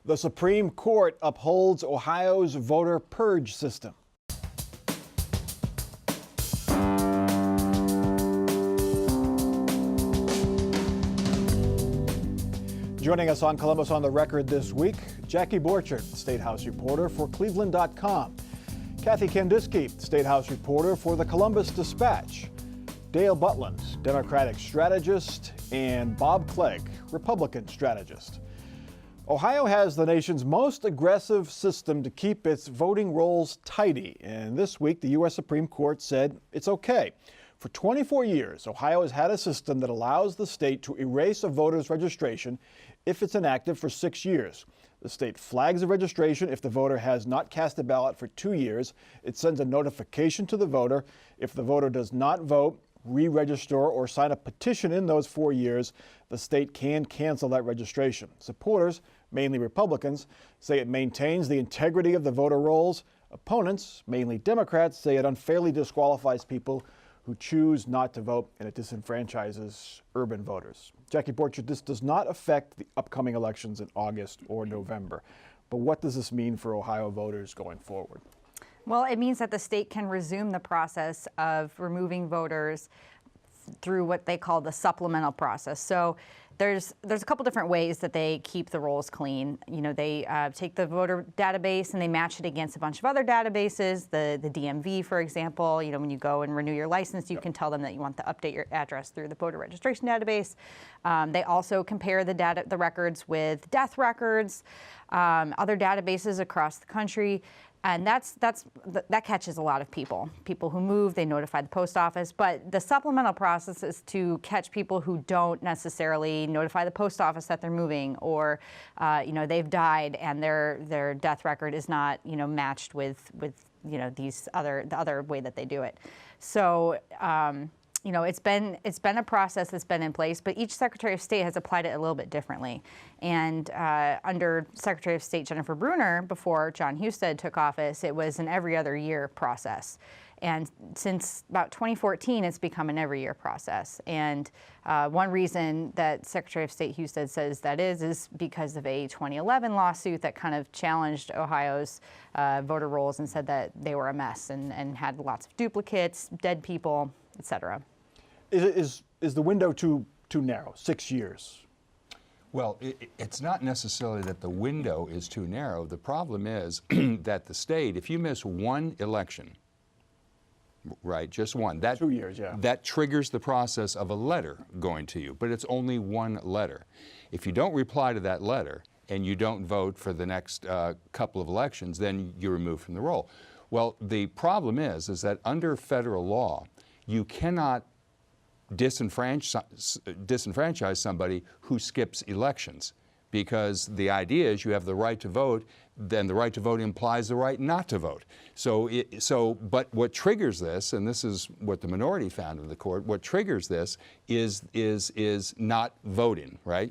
The Supreme Court upholds Ohio's voter purge system. Joining us on Columbus on the Record this week, Jackie Borchert, State House reporter for Cleveland.com. Kathy Kandinsky, State House reporter for the Columbus Dispatch. Dale Butland, Democratic strategist, and Bob Clegg, Republican strategist. Ohio has the nation's most aggressive system to keep its voting rolls tidy, and this week the U.S. Supreme Court said it's okay. For 24 years, Ohio has had a system that allows the state to erase a voter's registration if it's inactive for 6 years. The state flags the registration if the voter has not cast a ballot for 2 years. It sends a notification to the voter. If the voter does not vote, re-register, or sign a petition in those 4 years, the state can cancel that registration. Supporters, mainly Republicans, say it maintains the integrity of the voter rolls. Opponents, mainly Democrats, say it unfairly disqualifies people who choose not to vote, and it disenfranchises urban voters. Jackie Borchert, this does not affect the upcoming elections in August or November. But what does this mean for Ohio voters going forward? Well, it means that the state can resume the process of removing voters through what they call the supplemental process. So there's a couple different ways that they keep the rolls clean. You know, they take the voter database and they match it against a bunch of other databases, the DMV, for example. You know, when you go and renew your license, you can tell them that you want to update your address through the voter registration database. They also compare the records with death records, other databases across the country. And that catches a lot of people. People who move, they notify the post office. But the supplemental process is to catch people who don't necessarily notify the post office that they're moving, or you know, they've died and their death record is not, you know, matched with you know, the other way that they do it. So you know, it's been a process that's been in place, but each Secretary of State has applied it a little bit differently. And under Secretary of State Jennifer Brunner, before John Husted took office, it was an every other year process. And since about 2014, it's become an every year process. And one reason that Secretary of State Husted says that is because of a 2011 lawsuit that kind of challenged Ohio's voter rolls and said that they were a mess and had lots of duplicates, dead people, et cetera. Is the window too narrow, 6 years? Well, it's not necessarily that the window is too narrow. The problem is that the state, if you miss one election, right, just one, 2 years, yeah, that triggers the process of a letter going to you, but it's only one letter. If you don't reply to that letter and you don't vote for the next couple of elections, then you're removed from the roll. Well, the problem is that under federal law, you cannot disenfranchise somebody who skips elections, because the idea is you have the right to vote, then the right to vote implies the right not to vote. But what triggers this, and this is what the minority found in the court, what triggers this is not voting, right?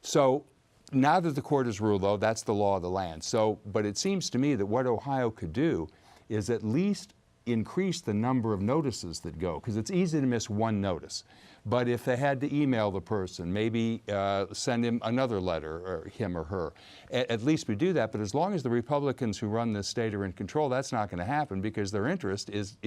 So now that the court has ruled, though, that's the law of the land. So, but it seems to me that what Ohio could do is at least increase the number of notices that go, because it's easy to miss one notice. But if they had to email the person, maybe send him another letter, or him or her, at least we do that. But as long as the Republicans who run this state are in control, that's not going to happen, because their interest is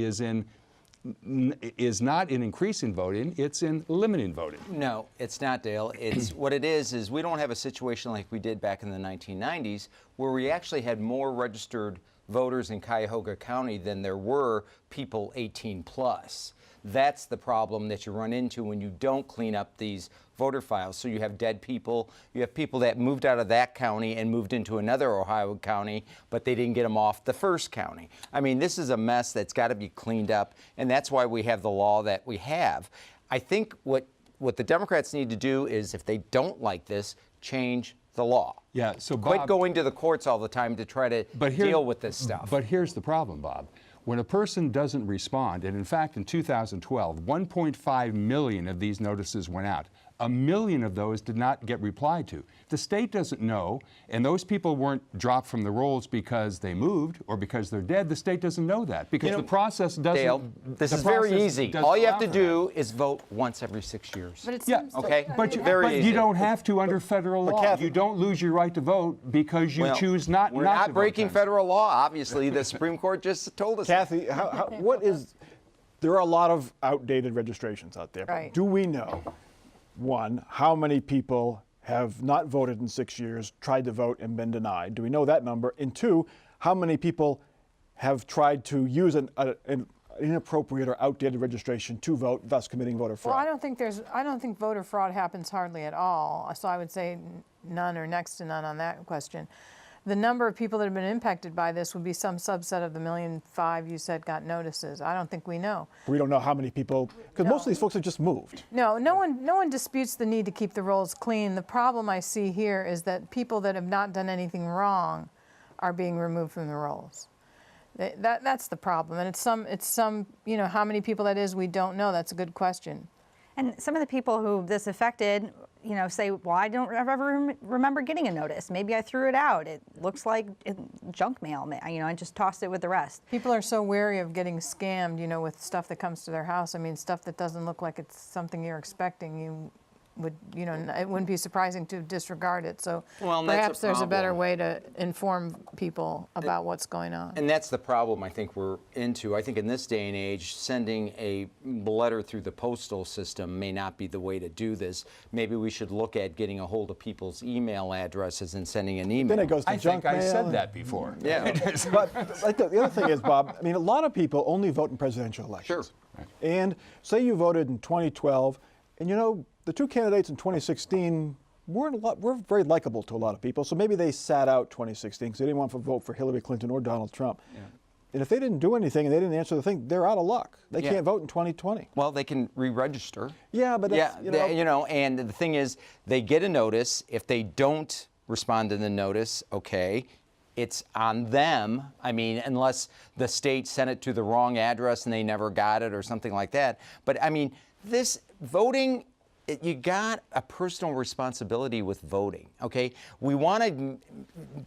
not in increasing voting, it's in limiting voting. No, it's not, Dale. It's what it is we don't have a situation like we did back in the 1990s, where we actually had more registered voters in Cuyahoga County than there were people 18 plus. That's the problem that you run into when you don't clean up these voter files. So you have dead people, you have people that moved out of that county and moved into another Ohio county, but they didn't get them off the first county. I mean, this is a mess that's got to be cleaned up, and that's why we have the law that we have. I think what the Democrats need to do is, if they don't like this, change the law. Yeah, so Bob, quit going to the courts all the time to try to deal with this stuff. But here's the problem, Bob. When a person doesn't respond, and in fact in 2012, 1.5 million of these notices went out, 1 million of those did not get replied to. The state doesn't know, and those people weren't dropped from the rolls because they moved or because they're dead. The state doesn't know that because the process doesn't. Dale, this the is very process easy. doesn't All you have allow to for do is vote once every 6 years. But it Yeah, seems okay. But, Very easy. you don't have to under federal law. Kathy- You don't lose your right to vote because you Well, choose not We're not not to breaking vote then. federal law, obviously. The Supreme Court just told us. Kathy, what is? There are a lot of outdated registrations out there. Right. Do we know, one, how many people have not voted in 6 years, tried to vote, and been denied? Do we know that number? And two, how many people have tried to use an inappropriate or outdated registration to vote, thus committing voter fraud? Well, I don't think voter fraud happens hardly at all. So I would say none or next to none on that question. The number of people that have been impacted by this would be some subset of the 1.5 million you said got notices. I don't think we know. We don't know how many people, because most of these folks have just moved. No one disputes the need to keep the rolls clean. The problem I see here is that people that have not done anything wrong are being removed from the rolls. That's the problem. And it's some, how many people that is, we don't know. That's a good question. And some of the people who this affected, say, well, I don't ever remember getting a notice. Maybe I threw it out. It looks like junk mail. I just tossed it with the rest. People are so wary of getting scammed, with stuff that comes to their house. I mean, stuff that doesn't look like it's something you're expecting. You would, it wouldn't be surprising to disregard it. So Well, and that's a perhaps there's a better problem. way to inform people about what's going on. And that's the problem I think we're into. I think in this day and age, sending a letter through the postal system may not be the way to do this. Maybe we should look at getting a hold of people's email addresses and sending an email. Then it goes to I junk think I mail. said and- that before. Yeah. But the other thing is, Bob, I mean, a lot of people only vote in presidential elections. Sure. And say you voted in 2012, and the two candidates in 2016 were very likable to a lot of people. So maybe they sat out 2016 because they didn't want to vote for Hillary Clinton or Donald Trump. Yeah. And if they didn't do anything and they didn't answer the thing, they're out of luck. They can't vote in 2020. Well, they can re-register. Yeah, but that's, and the thing is, they get a notice. If they don't respond to the notice, okay, it's on them. I mean, unless the state sent it to the wrong address and they never got it or something like that. But I mean, this voting, you got a personal responsibility with voting, okay? We want to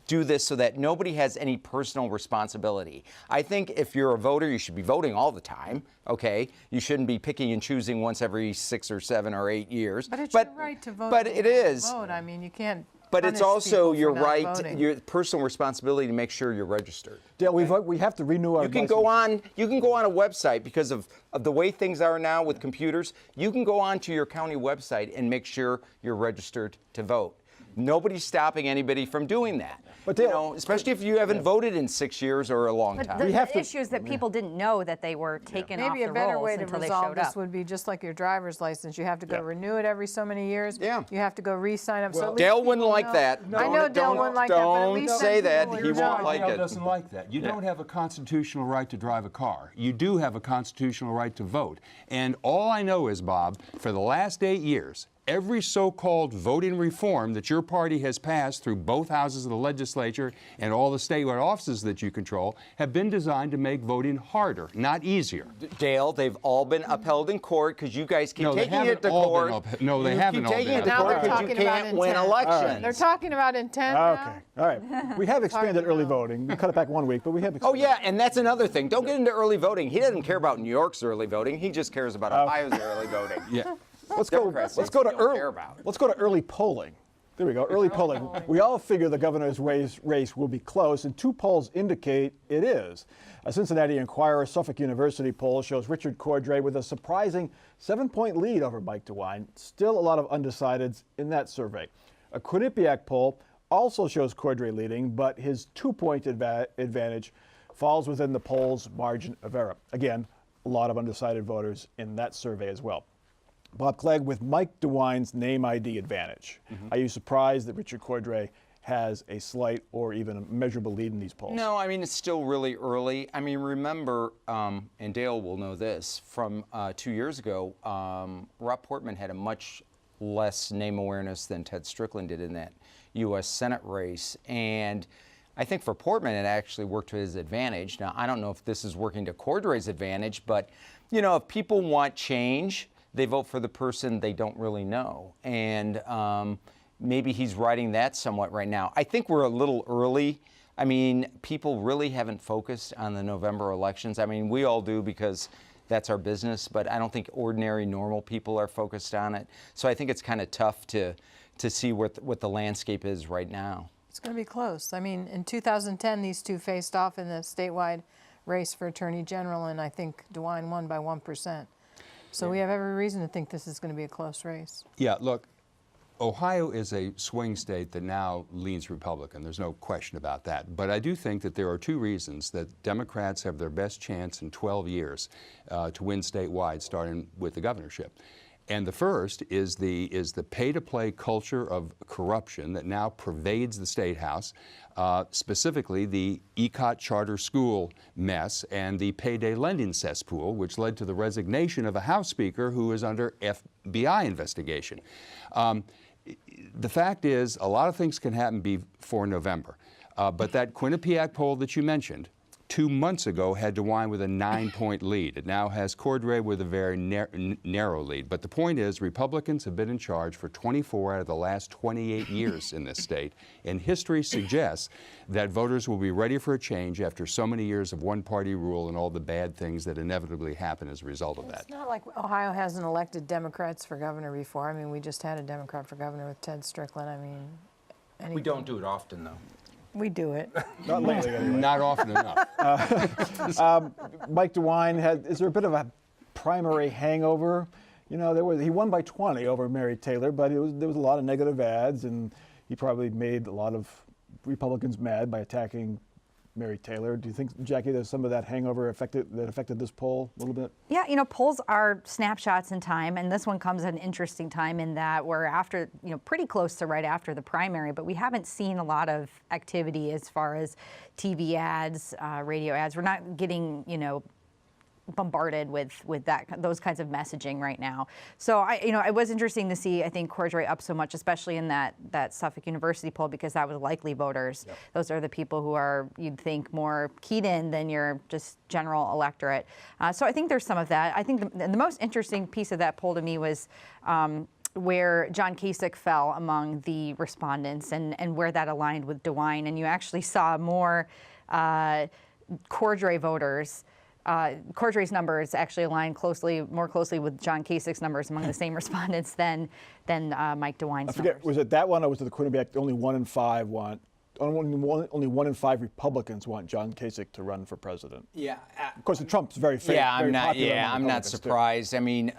do this so that nobody has any personal responsibility. I think if you're a voter, you should be voting all the time, okay? You shouldn't be picking and choosing once every 6 or 7 or 8 years. But it's your right to vote. But it is. Vote. I mean, you can't. But it's punish also people your for not right, voting. your personal responsibility to make sure you're registered. Dale, we have to renew our You can license. go on. You can go on a website because of the way things are now with computers. You can go on to your county website and make sure you're registered to vote. Nobody's stopping anybody from doing that. But especially if you haven't voted in 6 years or a long But time. the issue is that people didn't know that they were taken off Maybe the a better rolls way to until they resolve showed this up. would be just like your driver's license. You have to go renew it every so many years. Yeah. You have to go re-sign up. So at least Dale wouldn't people like know. that. I know Dale wouldn't like that, but at Don't least say then that. people He would won't know. like Dale it. doesn't like that. You don't have a constitutional right to drive a car. You do have a constitutional right to vote. And all I know is, Bob, for the last 8 years, every so-called voting reform that your party has passed through both houses of the legislature and all the statewide offices that you control have been designed to make voting harder, not easier. Dale, they've all been upheld in court because you guys keep No, they taking it haven't to all court. been upheld. No, they You haven't keep all taking been it to Now court they're because you talking about can't win intent. elections. They're talking about intent Okay, now. all right. We have expanded early voting. We cut it back 1 week, but we have Oh expanded. yeah, and that's another thing. Don't get into early voting. He doesn't care about New York's early voting. He just cares about Ohio's early voting. Yeah. Let's go to early polling. There we go, early polling. We all figure the governor's race will be close, and 2 polls indicate it is. A Cincinnati Enquirer Suffolk University poll shows Richard Cordray with a surprising 7-point lead over Mike DeWine. Still a lot of undecideds in that survey. A Quinnipiac poll also shows Cordray leading, but his 2-point advantage falls within the poll's margin of error. Again, a lot of undecided voters in that survey as well. Bob Clegg, with Mike DeWine's name ID advantage, are you surprised that Richard Cordray has a slight or even a measurable lead in these polls? No, I mean, it's still really early. I mean, remember, and Dale will know this, from 2 years ago, Rob Portman had a much less name awareness than Ted Strickland did in that U.S. Senate race. And I think for Portman, it actually worked to his advantage. Now, I don't know if this is working to Cordray's advantage, but, if people want change, they vote for the person they don't really know. And maybe he's riding that somewhat right now. I think we're a little early. I mean, people really haven't focused on the November elections. I mean, we all do because that's our business, but I don't think ordinary, normal people are focused on it. So I think it's kind of tough to see what the landscape is right now. It's going to be close. I mean, in 2010, these two faced off in the statewide race for Attorney General, and I think DeWine won by 1%. So we have every reason to think this is going to be a close race. Yeah, look, Ohio is a swing state that now leans Republican. There's no question about that. But I do think that there are two reasons that Democrats have their best chance in 12 years to win statewide, starting with the governorship. And the first is the pay-to-play culture of corruption that now pervades the State House, specifically the ECOT charter school mess and the payday lending cesspool, which led to the resignation of a House Speaker who is under FBI investigation. The fact is, a lot of things can happen before November. But that Quinnipiac poll that you mentioned 2 months ago had DeWine with a 9-point lead. It now has Cordray with a very narrow lead. But the point is, Republicans have been in charge for 24 out of the last 28 years in this state. And history suggests that voters will be ready for a change after so many years of one-party rule and all the bad things that inevitably happen as a result of that. It's not like Ohio hasn't elected Democrats for governor before. I mean, we just had a Democrat for governor with Ted Strickland. I mean, We don't do it often, though. we do it. Not lately, anyway. Not often enough. Mike DeWine, is there a bit of a primary hangover? You know, he won by 20 over Mary Taylor, but there was a lot of negative ads, and he probably made a lot of Republicans mad by attacking Mary Taylor. Do you think, Jackie, there's some of that hangover affected this poll a little bit? Yeah, you know, polls are snapshots in time, and this one comes at an interesting time in that we're after, you know, pretty close to right after the primary, but we haven't seen a lot of activity as far as TV ads, radio ads. We're not getting, you know, bombarded with those kinds of messaging right now. So it was interesting to see, I think, Cordray up so much, especially in that Suffolk University poll, because that was likely voters. Yep. Those are the people who are, you'd think, more keyed in than your just general electorate. So I think there's some of that. I think the most interesting piece of that poll to me was where John Kasich fell among the respondents and where that aligned with DeWine. And you actually saw more Cordray voters. Cordray's numbers actually align more closely with John Kasich's numbers among the same respondents than Mike DeWine's numbers. Was it that one, or was it the Quinnipiac? Only 1 in 5 only 1 in 5 Republicans want John Kasich to run for president. Yeah. Of course, Trump's very popular. I'm not surprised. Too. I mean,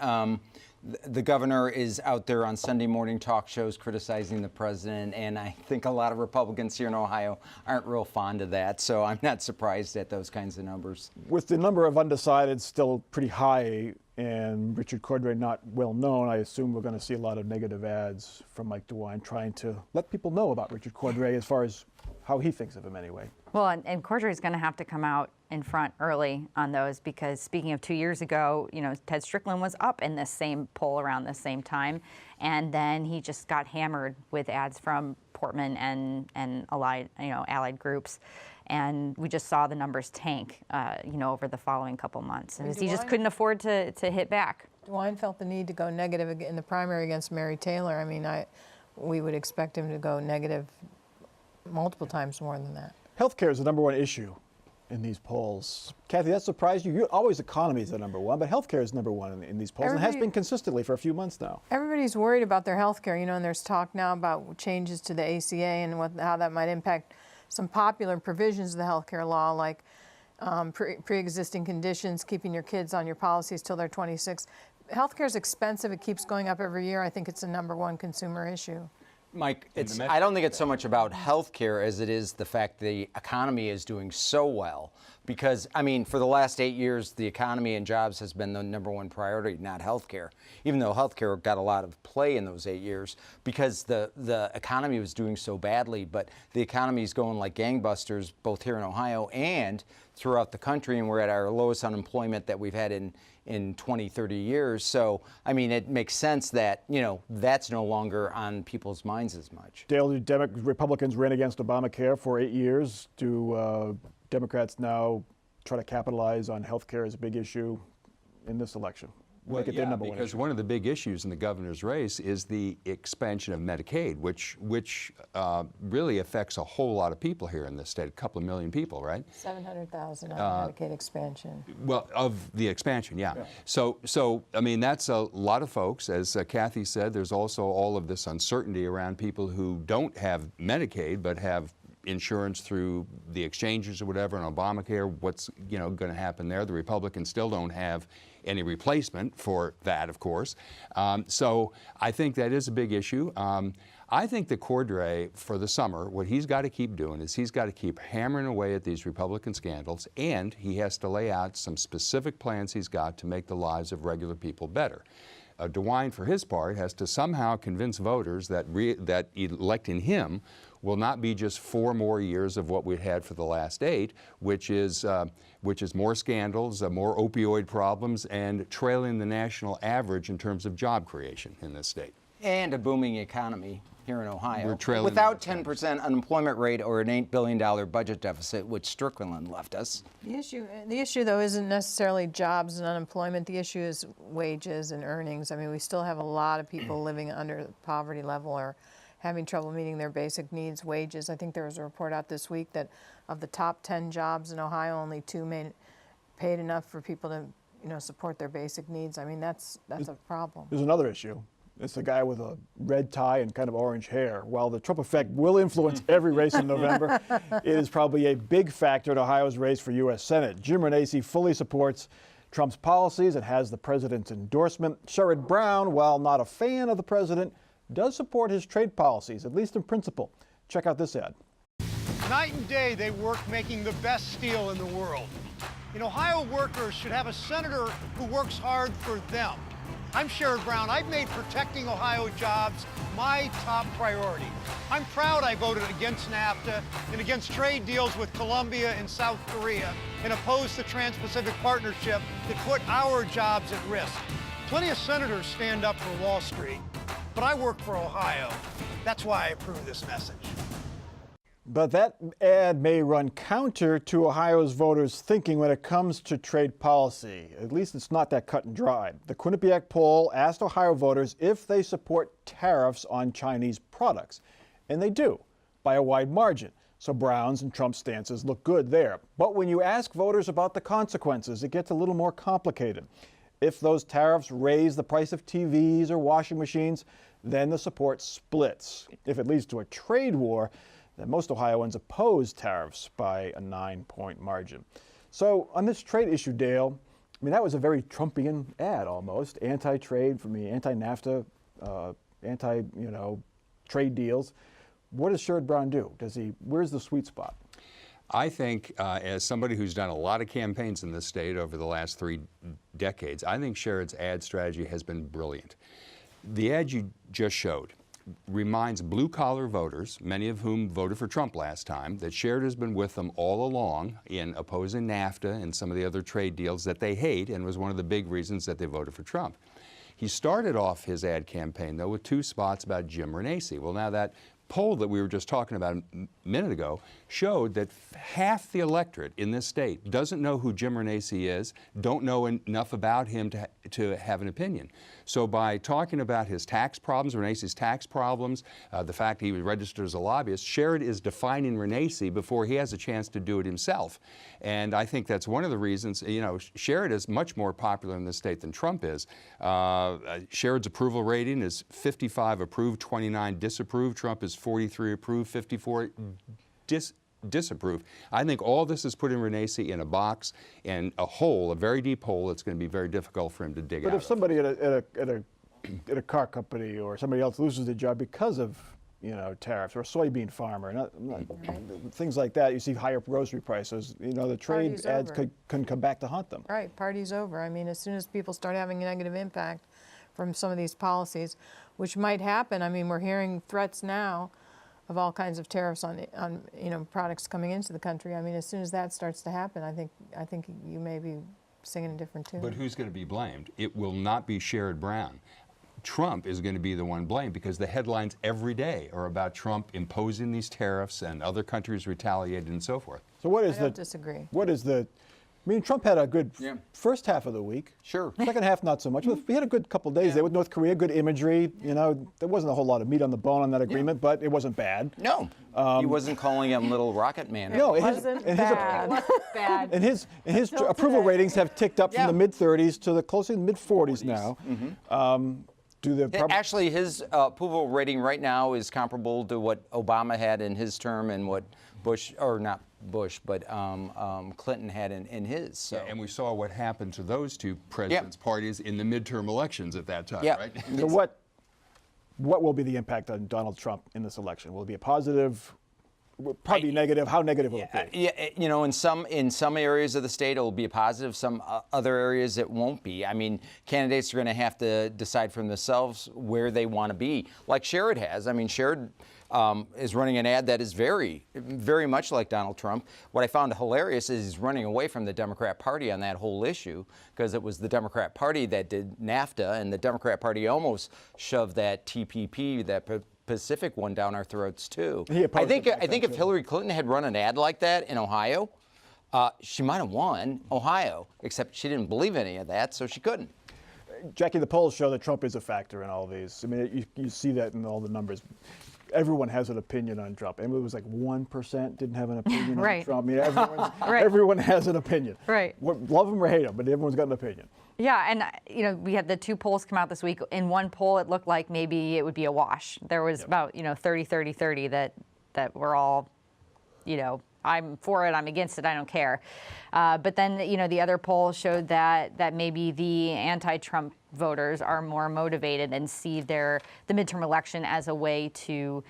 the governor is out there on Sunday morning talk shows criticizing the president, and I think a lot of Republicans here in Ohio aren't real fond of that, so I'm not surprised at those kinds of numbers. With the number of undecideds still pretty high and Richard Cordray not well known, I assume we're going to see a lot of negative ads from Mike DeWine trying to let people know about Richard Cordray as far as how he thinks of him anyway. Well, and Cordray is going to have to come out in front early on those, because speaking of 2 years ago, you know, Ted Strickland was up in this same poll around the same time, and then he just got hammered with ads from Portman and allied groups, and we just saw the numbers tank, over the following couple months, and he just couldn't afford to hit back. DeWine felt the need to go negative in the primary against Mary Taylor. I mean, we would expect him to go negative multiple times more than that. Healthcare is the number one issue in these polls. Kathy, that surprised you? Always economy is the number one, but healthcare is number one in these polls, and has been consistently for a few months now. Everybody's worried about their healthcare, and there's talk now about changes to the ACA and how that might impact some popular provisions of the healthcare law, like pre-existing conditions, keeping your kids on your policies till they're 26. Healthcare is expensive. It keeps going up every year. I think it's the number one consumer issue. Mike, I don't think it's so much about health care as it is the fact the economy is doing so well. Because, I mean, for the last 8 years, the economy and jobs has been the number one priority, not health care. Even though health care got a lot of play in those 8 years because the economy was doing so badly. But the economy is going like gangbusters, both here in Ohio and throughout the country. And we're at our lowest unemployment that we've had in 20, 30 years. So, I mean, it makes sense that, that's no longer on people's minds as much. Dale, Republicans ran against Obamacare for 8 years. Do Democrats now try to capitalize on health care as a big issue in this election? make it their number one because issue. one of the big issues in the governor's race is the expansion of Medicaid, which really affects a whole lot of people here in this state, a couple of million people, right? 700,000 on Medicaid expansion. Well, of the expansion, yeah. So I mean, that's a lot of folks. As Kathy said, there's also all of this uncertainty around people who don't have Medicaid but have insurance through the exchanges or whatever, and Obamacare. What's going to happen there? The Republicans still don't have any replacement for that, of course. So I think that is a big issue. I think that Cordray, for the summer, what he's got to keep doing is he's got to keep hammering away at these Republican scandals, and he has to lay out some specific plans he's got to make the lives of regular people better. DeWine, for his part, has to somehow convince voters that electing him will not be just 4 more years of what we've had for the last 8, which is more scandals, more opioid problems, and trailing the national average in terms of job creation in this state. And a booming economy here in Ohio. We're trailing without the 10% unemployment rate or an $8 billion budget deficit, which Strickland left us. The issue, though, isn't necessarily jobs and unemployment. The issue is wages and earnings. I mean, we still have a lot of people living under the poverty level or having trouble meeting their basic needs, wages. I think there was a report out this week that of the top 10 jobs in Ohio, only 2 paid enough for people to, support their basic needs. I mean, that's a problem. There's another issue. It's the guy with a red tie and kind of orange hair. While the Trump effect will influence every race in November, it is probably a big factor in Ohio's race for U.S. Senate. Jim Renacci fully supports Trump's policies and has the president's endorsement. Sherrod Brown, while not a fan of the president, does support his trade policies, at least in principle. Check out this ad. Night and day, they work making the best steel in the world. Ohio workers should have a senator who works hard for them. I'm Sherrod Brown. I've made protecting Ohio jobs my top priority. I'm proud I voted against NAFTA and against trade deals with Colombia and South Korea and opposed the Trans-Pacific Partnership that put our jobs at risk. Plenty of senators stand up for Wall Street, but I work for Ohio. That's why I approve this message. But that ad may run counter to Ohio's voters' thinking when it comes to trade policy. At least it's not that cut and dry. The Quinnipiac poll asked Ohio voters if they support tariffs on Chinese products. And they do, by a wide margin. So Brown's and Trump's stances look good there. But when you ask voters about the consequences, it gets a little more complicated. If those tariffs raise the price of TVs or washing machines, then the support splits. If it leads to a trade war, then most Ohioans oppose tariffs by a 9-point margin. So on this trade issue, Dale, I mean, that was a very Trumpian ad almost. Anti-trade, for me, anti-NAFTA, trade deals. What does Sherrod Brown do? Where's the sweet spot? I think, as somebody who's done a lot of campaigns in this state over the last 3 decades, I think Sherrod's ad strategy has been brilliant. The ad you just showed reminds blue-collar voters, many of whom voted for Trump last time, that Sherrod has been with them all along in opposing NAFTA and some of the other trade deals that they hate, and was one of the big reasons that they voted for Trump. He started off his ad campaign, though, with 2 spots about Jim Renacci. Well, now that poll that we were just talking about a minute ago showed that half the electorate in this state doesn't know who Jim Renacci is, don't know enough about him to have an opinion. So by talking about his tax problems, Renacci's tax problems, the fact he was registered as a lobbyist, Sherrod is defining Renacci before he has a chance to do it himself. And I think that's one of the reasons, Sherrod is much more popular in this state than Trump is. Sherrod's approval rating is 55 approved, 29 disapproved. Trump is 43 approved, 54 disapprove. I think all this is putting Renacci in a box and a hole, a very deep hole that's going to be very difficult for him to dig out. But if somebody at a car company or somebody else loses their job because of tariffs, or a soybean farmer, things like that, you see higher grocery prices. The trade ads can come back to haunt them. Right, party's over. I mean, as soon as people start having a negative impact from some of these policies, which might happen. I mean, we're hearing threats now of all kinds of tariffs on products coming into the country. I mean, as soon as that starts to happen, I think you may be singing a different tune. But who's going to be blamed? It will not be Sherrod Brown. Trump is going to be the one blamed, because the headlines every day are about Trump imposing these tariffs and other countries retaliated and so forth. So what is I don't disagree. What is the I mean, Trump had a good Yeah. first half of the week. Sure. Second half, not so much. We had a good couple days there with North Korea, good imagery. You know, there wasn't a whole lot of meat on the bone on that agreement, but it wasn't bad. No, he wasn't calling him Little Rocket Man. No, Wasn't bad. Bad. and his Until approval today. ratings have ticked up Yeah. from the mid-30s to the close to mid-40s now. Do the Actually, his approval rating right now is comparable to what Obama had in his term and what Bush, or not Bush, but Clinton had in his. So. And we saw what happened to those two presidents' parties in the midterm elections at that time, Yeah. right? So what will be the impact on Donald Trump in this election? Will it be a positive? Probably negative. How negative will it be? Yeah, you know, in some areas of the state it will be a positive. Some other areas it won't be. I mean, candidates are going to have to decide for themselves where they want to be, like Sherrod has. I mean, Sherrod is running an ad that is very, very much like Donald Trump. What I found hilarious is he's running away from the Democrat Party on that whole issue, because it was the Democrat Party that did NAFTA, and the Democrat Party almost shoved that TPP, that Pacific one, down our throats too. He opposed it back I think then, if too. Hillary Clinton had run an ad like that in Ohio, she might have won Ohio, except she didn't believe any of that, so she couldn't. Jackie, the polls show that Trump is a factor in all these. I mean, you see that in all the numbers. Everyone has an opinion on Trump. And it was like 1% didn't have an opinion on Right. Trump. I mean, Right. everyone has an opinion. Right. Love him or hate him, but everyone's got an opinion. Yeah, and you know, we had the two polls come out this week. In one poll, it looked like maybe it would be a wash. There was about 30 that were all, I'm for it, I'm against it, I don't care. But then the other poll showed that maybe the anti-Trump voters are more motivated and see the midterm election as a way to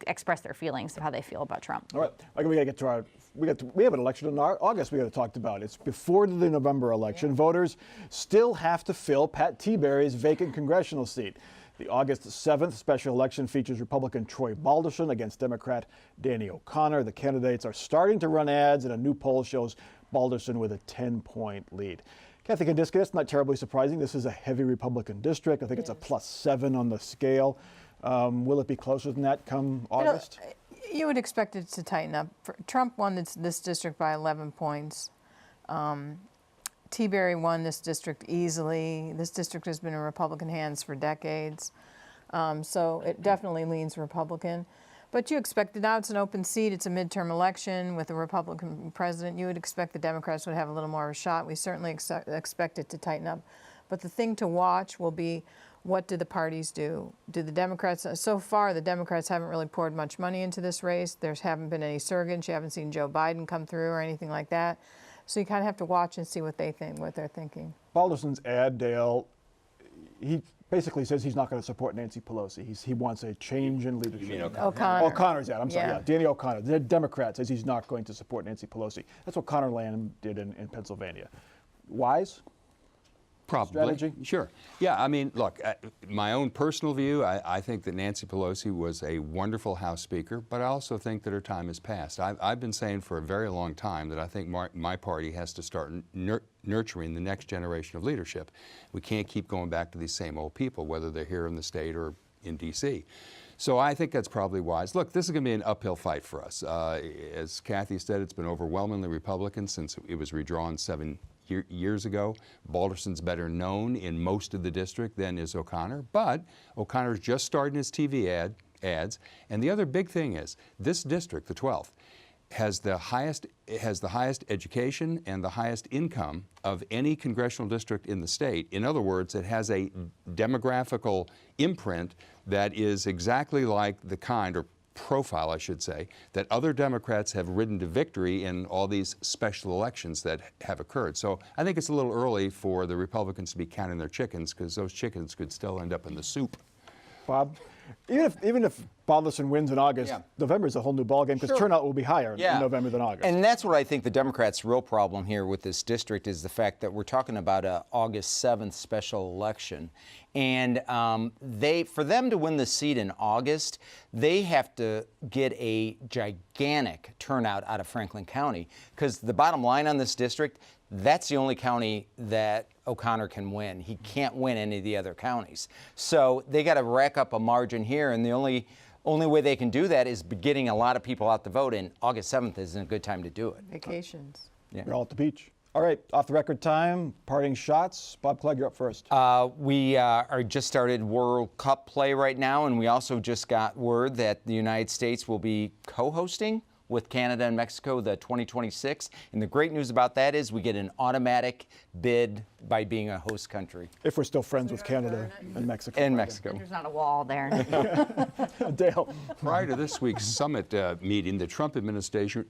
express their feelings of how they feel about Trump. All right, okay, we got to get to we have an election in August we got to talk about. It's before the November election. Voters still have to fill Pat Tiberi's vacant congressional seat. The August 7th special election features Republican Troy Balderson against Democrat Danny O'Connor. The candidates are starting to run ads, and a new poll shows Balderson with a 10-point lead. Kathy Kandinsky, that's not terribly surprising. This is a heavy Republican district. I think it's a +7 on the scale. Will it be closer than that come August? You would expect it to tighten up. Trump won this district by 11 points. Tiberi won this district easily. This district has been in Republican hands for decades. So it definitely leans Republican. But you expect now it's an open seat. It's a midterm election with a Republican president. You would expect the Democrats would have a little more of a shot. We certainly expect it to tighten up. But the thing to watch will be, what do the parties do? Do the Democrats, so far the Democrats haven't really poured much money into this race. There haven't been any surrogates. You haven't seen Joe Biden come through or anything like that. So you kind of have to watch and see what they think, what they're thinking. Balderson's ad, Dale, he basically says he's not going to support Nancy Pelosi. He wants a change in leadership. O'Connor. O'Connor's ad, I'm sorry, Yeah. yeah, Danny O'Connor. The Democrat says he's not going to support Nancy Pelosi. That's what Connor Lamb did in Pennsylvania. Wise? Probably. Strategy? Sure. Yeah, I mean, look, my own personal view, I think that Nancy Pelosi was a wonderful House Speaker, but I also think that her time has passed. I've been saying for a very long time that I think my party has to start nurturing the next generation of leadership. We can't keep going back to these same old people, whether they're here in the state or in D.C. So I think that's probably wise. Look, this is going to be an uphill fight for us. As Kathy said, it's been overwhelmingly Republican since it was redrawn 7 years ago. Balderson's better known in most of the district than is O'Connor, but O'Connor's just starting his TV ads. And the other big thing is this district, the 12th, has the highest education and the highest income of any congressional district in the state. In other words, it has a demographical imprint that is exactly like the kind, or profile, I should say, that other Democrats have ridden to victory in all these special elections that have occurred. So I think it's a little early for the Republicans to be counting their chickens, because those chickens could still end up in the soup. Bob? Even if Balderson wins in August, Yeah. November is a whole new ballgame because turnout will be higher in November than August. And that's what I think the Democrats' real problem here with this district is the fact that we're talking about a August 7th special election. And for them to win the seat in August, they have to get a gigantic turnout out of Franklin County, because the bottom line on this district, that's the only county that O'Connor can win. He can't win any of the other counties. So they got to rack up a margin here, and the only way they can do that is getting a lot of people out to vote, and August 7th isn't a good time to do it. Vacations. Yeah. You're all at the beach. All right, off the record time, parting shots. Bob Clegg, you're up first. We are just started World Cup play right now, and we also just got word that the United States will be co-hosting with Canada and Mexico the 2026. And the great news about that is we get an automatic bid by being a host country. If we're still friends with Canada and Mexico. And Mexico. There's not a wall there. Dale. Prior to this week's summit meeting, the Trump administration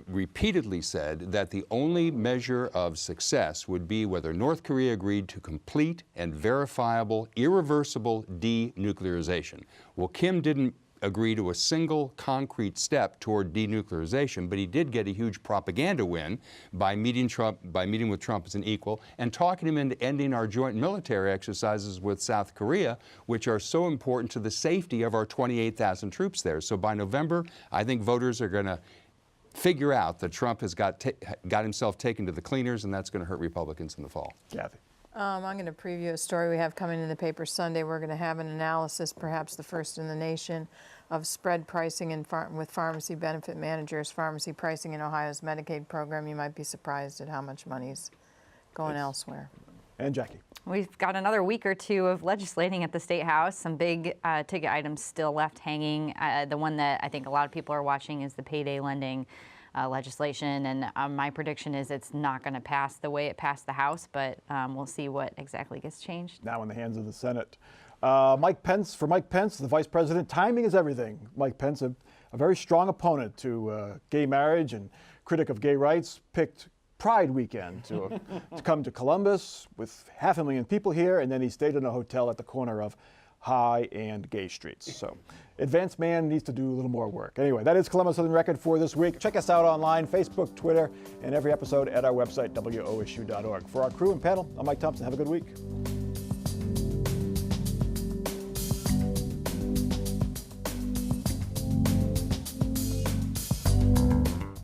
repeatedly said that the only measure of success would be whether North Korea agreed to complete and verifiable, irreversible denuclearization. Well, Kim didn't agree to a single concrete step toward denuclearization, but he did get a huge propaganda win by meeting with Trump as an equal and talking him into ending our joint military exercises with South Korea, which are so important to the safety of our 28,000 troops there. So by November, I think voters are going to figure out that Trump has got himself taken to the cleaners, and that's going to hurt Republicans in the fall. Kathy. I'm going to preview a story we have coming in the paper Sunday. We're going to have an analysis, perhaps the first in the nation, of spread pricing with pharmacy benefit managers, pharmacy pricing in Ohio's Medicaid program. You might be surprised at how much money's going elsewhere. And Jackie. We've got another week or two of legislating at the State House. Some big ticket items still left hanging. The one that I think a lot of people are watching is the payday lending legislation, and my prediction is it's not going to pass the way it passed the House, but we'll see what exactly gets changed. Now in the hands of the Senate. Mike Pence, the vice president, timing is everything. Mike Pence, a very strong opponent to gay marriage and critic of gay rights, picked Pride weekend to come to Columbus with 500,000 people here, and then he stayed in a hotel at the corner of High and Gay Streets. So, advanced man needs to do a little more work. Anyway, that is Columbus on the Record for this week. Check us out online, Facebook, Twitter, and every episode at our website, WOSU.org. For our crew and panel, I'm Mike Thompson. Have a good week.